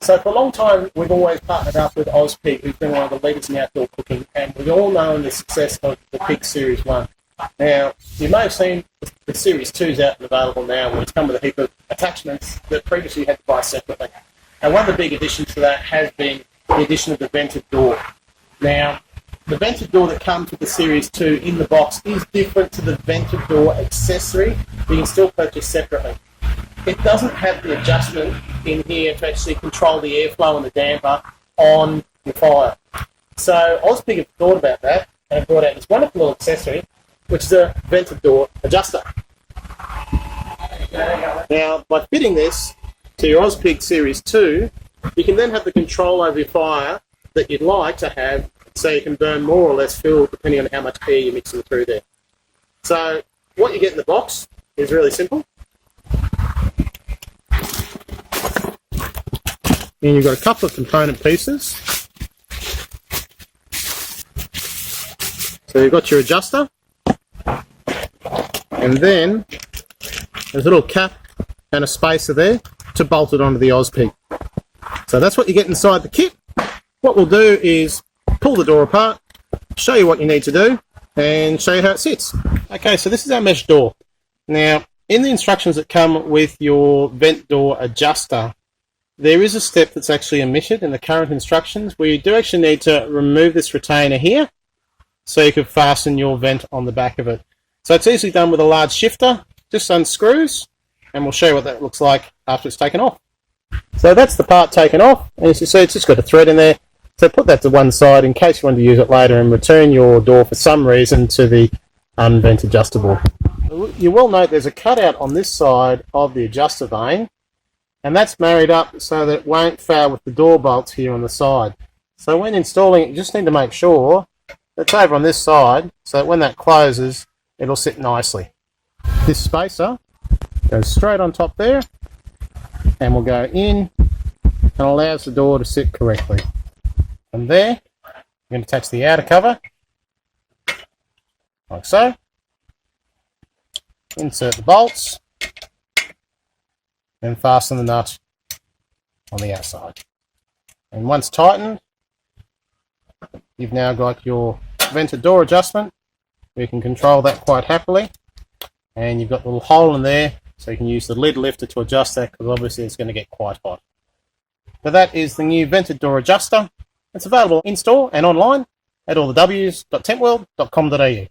So for a long time, we've always partnered up with Ozpig, who's been one of the leaders in outdoor cooking, and we've all known the success of the Pig Series 1. Now, you may have seen the Series 2's out and available now, where it's come with a heap of attachments that previously you had to buy separately. And one of the big additions to that has been the addition of the vented door. Now, the vented door that comes with the Series 2 in the box is different to the vented door accessory that you can still purchase separately. It doesn't have the adjustment in here to actually control the airflow and the damper on your fire. So Ozpig have thought about that and have brought out this wonderful little accessory, which is a vented door adjuster. Now, by fitting this to your Ozpig Series 2, you can then have the control over your fire that you'd like to have, so you can burn more or less fuel depending on how much air you're mixing through there. So what you get in the box is really simple. And you've got a couple of component pieces. So you've got your adjuster, and then there's a little cap and a spacer there to bolt it onto the Ozpig. So that's what you get inside the kit. What we'll do is pull the door apart, show you what you need to do, and show you how it sits. Okay, so this is our mesh door. Now, in the instructions that come with your vent door adjuster, there is a step that's actually omitted in the current instructions where you do actually need to remove this retainer here so you can fasten your vent on the back of it. So it's easily done with a large shifter, just unscrews, and we'll show you what that looks like after it's taken off. So that's the part taken off, and as you see, it's just got a thread in there. So put that to one side in case you want to use it later and return your door for some reason to the unvent adjustable. You will note there's a cutout on this side of the adjuster vane, and that's married up so that it won't foul with the door bolts here on the side. So when installing it, you just need to make sure it's over on this side so that when that closes, it'll sit nicely. This spacer goes straight on top there and will go in and allows the door to sit correctly. From there, you're going to attach the outer cover, like so. Insert the bolts, then fasten the nut on the outside. And once tightened, you've now got your vented door adjustment. You can control that quite happily. And you've got a little hole in there, so you can use the lid lifter to adjust that, because obviously it's going to get quite hot. But that is the new vented door adjuster. It's available in store and online at allthews.tentworld.com.au.